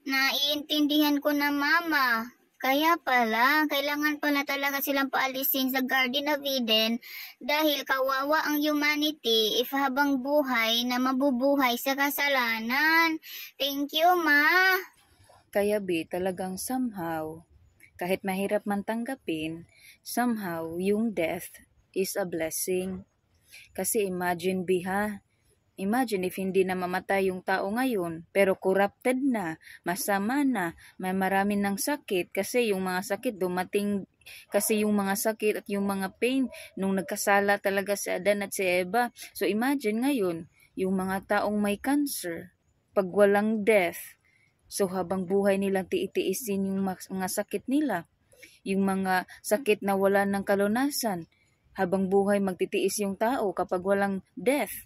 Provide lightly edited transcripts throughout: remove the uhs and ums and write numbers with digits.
Naiintindihan ko na, Mama. Kaya pala, kailangan pala talaga silang paalisin sa Garden of Eden dahil kawawa ang humanity if habang buhay na mabubuhay sa kasalanan. Thank you, Ma. Kaya talagang somehow, kahit mahirap man tanggapin, somehow yung death is a blessing. Kasi imagine imagine if hindi na mamatay yung tao ngayon, pero corrupted na, masama na, may marami ng sakit kasi yung mga sakit dumating kasi yung mga sakit at yung mga pain nung nagkasala talaga si Adan at si Eva. So imagine ngayon, yung mga taong may cancer, pag walang death, so habang buhay nilang tiitiisin yung mga sakit nila, yung mga sakit na wala ng kalunasan, habang buhay magtitiis yung tao kapag walang death.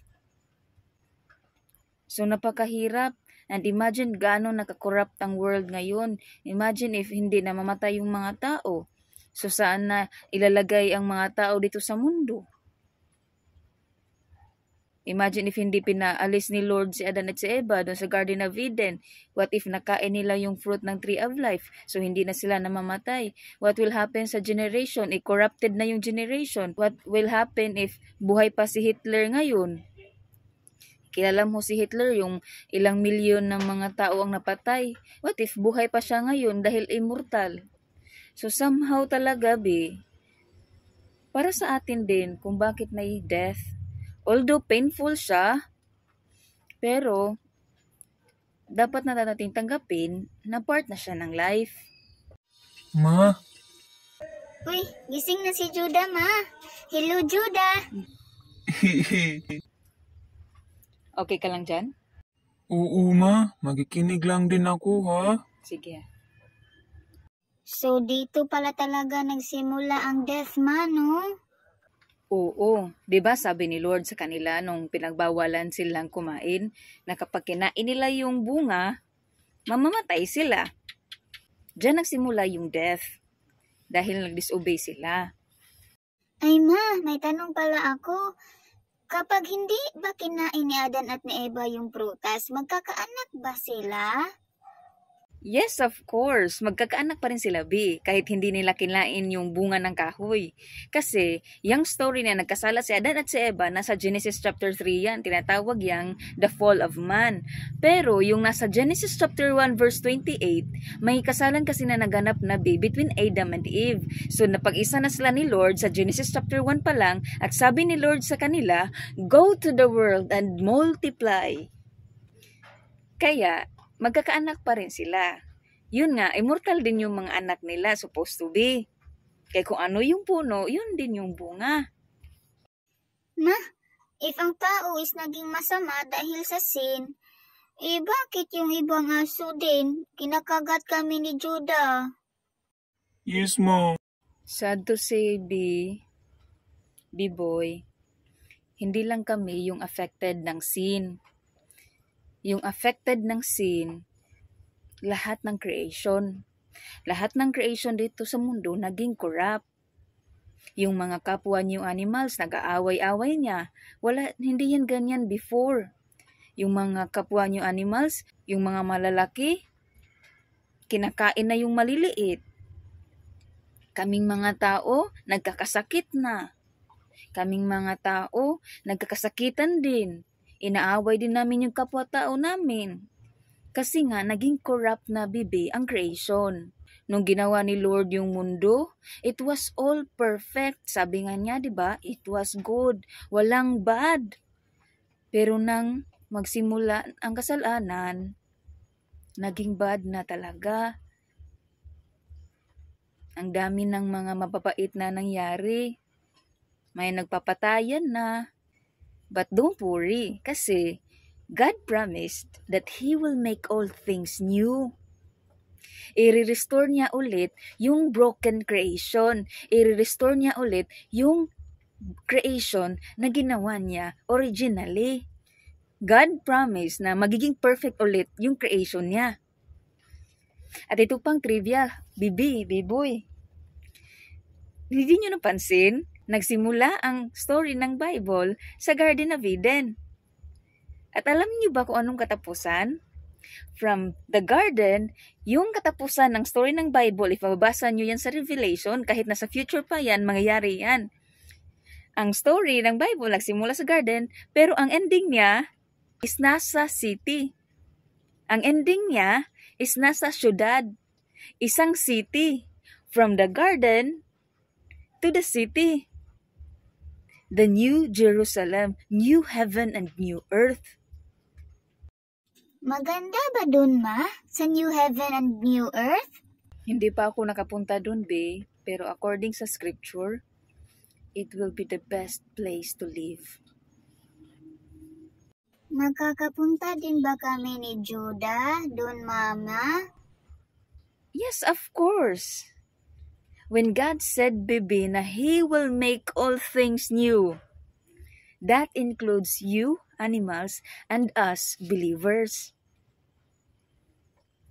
So napakahirap. And imagine gaano nakakorrupt ang world ngayon. Imagine if hindi na mamatay yung mga tao. So saan na ilalagay ang mga tao dito sa mundo? Imagine if hindi pinaalis ni Lord si Adan at si Eva doon sa Garden of Eden. What if nakain nila yung fruit ng Tree of Life? So hindi na sila namamatay. What will happen sa generation? Corrupted na yung generation. What will happen if buhay pa si Hitler ngayon? Kilala mo si Hitler, yung ilang milyon ng mga tao ang napatay. What if buhay pa siya ngayon dahil immortal? So somehow talaga, para sa atin din kung bakit may death. Although painful siya, pero dapat na natin tanggapin na part na siya ng life. Ma? Uy, gising na si Judah, Ma. Hello, Judah. Okay ka lang dyan? Oo, ma. Magikinig lang din ako, ha? Sige. So, dito pala talaga nagsimula ang death, Ma, no? Oo, 'di ba sabi ni Lord sa kanila nung pinagbawalan silang kumain na kapag kinain nila yung bunga, mamamatay sila. Diyan nagsimula yung death dahil nag-disobey sila. Ay, Ma, may tanong pala ako. Kapag hindi ba kinain ni Adan at ni Eva yung prutas, magkakaanak ba sila? Yes, of course. Magkakaanak pa rin sila, kahit hindi nila kinain yung bunga ng kahoy. Kasi, yung story na nagkasala si Adan at si Eva, nasa Genesis chapter 3 yan. Tinatawag yang the fall of man. Pero, yung nasa Genesis chapter 1 verse 28, may kasalan kasi na naganap na between Adam and Eve. So, napag-isa na sila ni Lord sa Genesis chapter 1 pa lang, at sabi ni Lord sa kanila, go to the world and multiply. Kaya, magkakaanak pa rin sila. Yun nga, immortal din yung mga anak nila, supposed to be. Kaya kung ano yung puno, yun din yung bunga. Ma, if ang tao is naging masama dahil sa sin, bakit yung ibang aso din? Kinakagat kami ni Judah. Yes, ma. Sad to say, B-boy, hindi lang kami yung affected ng sin. Yung affected ng sin, lahat ng creation. Lahat ng creation dito sa mundo naging corrupt. Yung mga kapwa niyo animals, nag-aaway-away niya. Hindi yan ganyan before. Yung mga kapwa niyo animals, yung mga malalaki, kinakain na yung maliliit. Kaming mga tao, nagkakasakit na. Kaming mga tao, nagkakasakitan din. Inaaway din namin yung kapwa-tao namin. Kasi nga, naging corrupt na ang creation. Nung ginawa ni Lord yung mundo, it was all perfect. Sabi nga niya, diba? It was good. Walang bad. Pero nang magsimula ang kasalanan, naging bad na talaga. Ang dami ng mga mapapait na nangyari. May nagpapatayan na. But don't worry, kasi God promised that He will make all things new. I-restore niya ulit yung broken creation. I-restore niya ulit yung creation na ginawa niya originally. God promised na magiging perfect ulit yung creation niya. At ito pang trivia, B-boy. Hindi nyo napansin? Nagsimula ang story ng Bible sa Garden of Eden. At alam niyo ba kung anong katapusan? From the garden, yung katapusan ng story ng Bible, if mababasa nyo yan sa Revelation, kahit nasa future pa yan, mangyayari yan. Ang story ng Bible nagsimula sa garden, pero ang ending niya is nasa city. Ang ending niya is nasa syudad. Isang city. From the garden to the city. The New Jerusalem, new heaven and new earth. Maganda ba dun, ma? Sa new heaven and new earth? Hindi pa ako nakapunta dun, be, pero according sa scripture, it will be the best place to live. Magkakapunta din ba kami ni Judah dun, mama? Yes, of course. When God said, baby, na He will make all things new, that includes you, animals, and us, believers.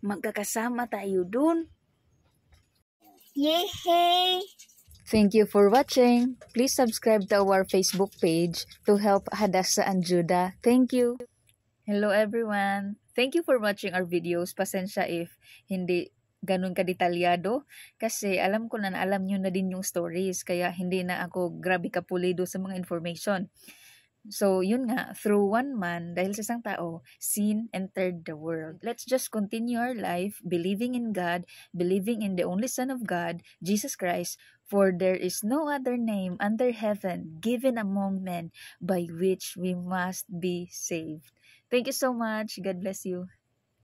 Magkakasama tayo dun. Yehey! Thank you for watching. Please subscribe to our Facebook page to help Hadassah and Judah. Thank you. Hello everyone. Thank you for watching our videos. Pasensya if hindi ganun kadetalyado kasi alam ko na alam nyo na din yung stories kaya hindi na ako grabe kapulido sa mga information. So, yun nga, through one man, dahil sa isang tao, sin entered the world. Let's just continue our life believing in God, believing in the only Son of God, Jesus Christ, for there is no other name under heaven given among men by which we must be saved. Thank you so much. God bless you.